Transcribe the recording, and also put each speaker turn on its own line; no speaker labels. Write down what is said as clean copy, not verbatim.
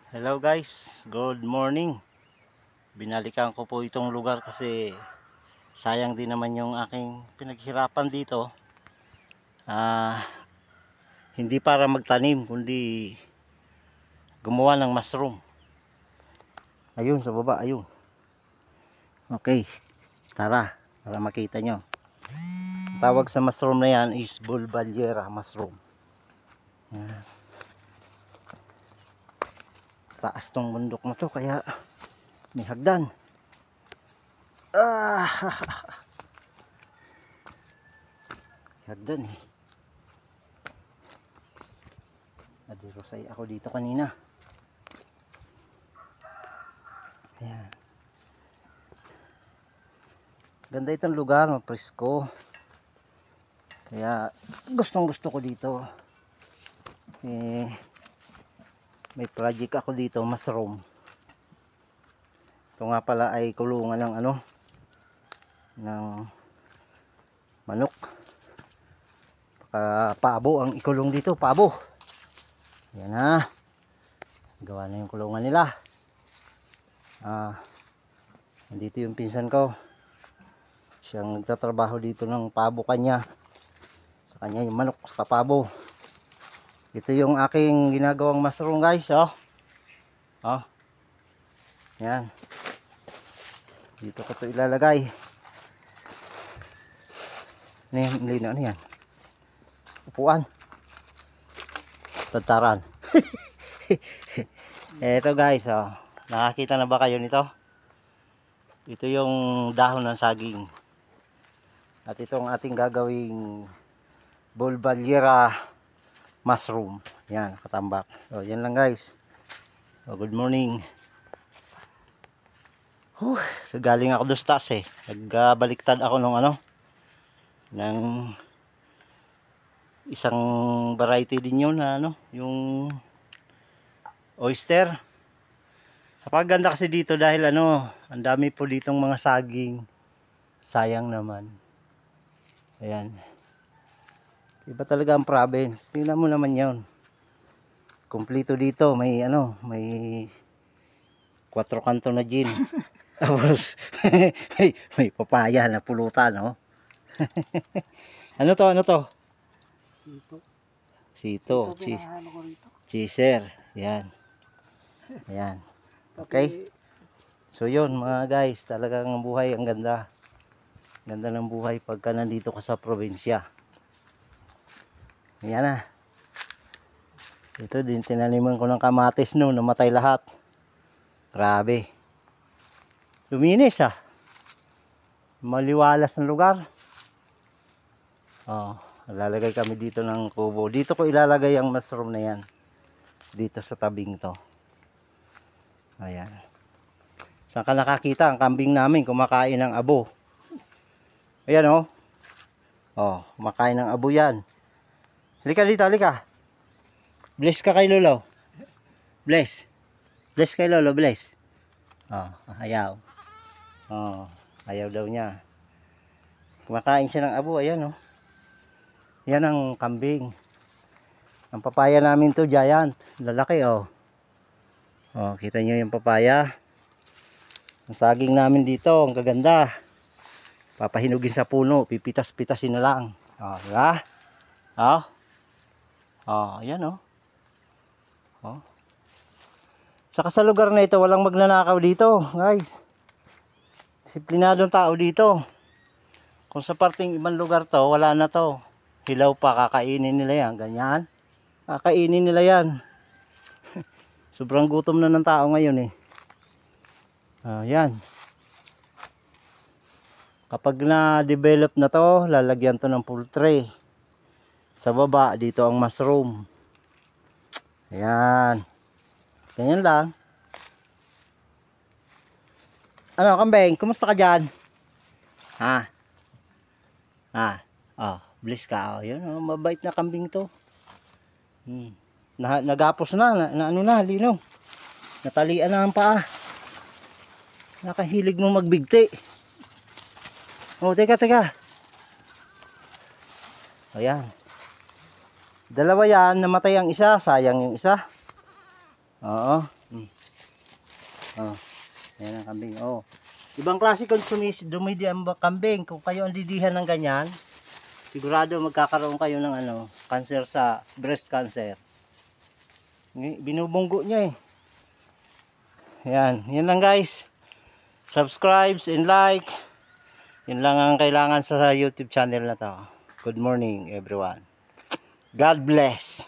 Hello guys, good morning. Binalikan ko po itong lugar kasi sayang din naman yung aking pinaghirapan dito. Hindi para magtanim kundi gumawa ng mushroom. Ayun sa baba, ayun. Okay, tara para makita nyo. Tawag sa mushroom na yan is Bulbaliera mushroom. Yan. Taas tong bundok na to kaya may hagdan. Hagdan eh. Nadirosay ako dito kanina. Ayan. Ganda itong lugar, mapresko. Kaya gustong gusto ko dito. May project ako dito, mushroom. Ito nga pala ay kulungan ng ng manok. Pabo ang ikulong dito, pabo. Yan na. Gawa na yung kulungan nila. Nandito yung pinsan ko. Siyang nagtatrabaho dito ng pabo kanya. Sa kanya yung manok sa pabo. Ito yung aking ginagawang mushroom guys, oh. Oh. Yan. Dito ko to ilalagay. Ano yan? Upuan. Tantaran. Eto guys, oh. Nakakita na ba kayo nito? Ito yung dahon ng saging. At itong ating gagawing Bulbaliera mushroom. Yan, katambak. So, yan lang guys. So, good morning. Galing ako doon sa taas eh. Nagbaliktad ako ng isang variety din yun na yung oyster. Napakaganda kasi dito dahil ang dami po ditong mga saging. Sayang naman. Ayan. Iba talaga ang province. Tingnan mo naman 'yon. Kompleto dito, may may 4 kanto na gin. Tapos may papaya na pulutan, no? Ano to? Sito. Cheeser. Yan. Ayan. Okay. So yun mga guys, talagang ang buhay ang ganda. Ganda ng buhay pagka nandito ka sa probinsya. Ayan na. Ito din tinaniman ko ng kamatis noon, namatay lahat. Grabe. Luminis ah. Maliwalas ng lugar. Oh, lalagay kami dito ng kubo. Dito ko ilalagay ang mushroom na yan. Dito sa tabing to. Ayan. Saan ka nakakita? Ang kambing namin kumakain ng abo. Ayan oh. Oh, kumakain ng abo yan. Halika dito, halika. Bless ka kay Lolo. Bless. Bless kay Lolo, bless. Oh, ayaw. Oh, ayaw daw niya. Kumakain siya ng abo, ayan oh. Yan ang kambing. Ang papaya namin to, giant. Lalaki oh. Oh, kita niyo yung papaya. Ang saging namin dito, ang gaganda. Papahinugin sa puno, pipitas-pitasin na lang. Oh, diba? Oh. Oh, ayan oh. Oh. Saka sa lugar na ito, walang magnanakaw dito, guys. Disiplinadong tao dito. Kung sa parting ibang lugar to, wala na to. Hilaw pa, kakainin nila yan. Ganyan. Kakainin nila yan. Sobrang gutom na ng tao ngayon eh. Yan. Kapag na-develop na to, lalagyan to ng poultry. Sa baba, dito ang mushroom. Ayan. Ganyan lang. Ano, kambing? Kumusta ka dyan? Ha? Oh, bliss ka. Oh, yun, oh, mabait na kambing to. Nagapos na, lino. Natalian na ang paa. Nakahilig mo magbigti. Oh, teka. Ayan. Dalawa yan, namatay ang isa, sayang yung isa. Oo. Oh. Yan ang kambing. Oh. Ibang klase dumidi ang kambing. Kung kayo ang didihan ng ganyan, sigurado magkakaroon kayo ng cancer sa breast cancer. Binubunggo niya eh. Yan. Yan lang guys. Subscribe and like. Yun lang ang kailangan sa YouTube channel na to. Good morning everyone. God bless.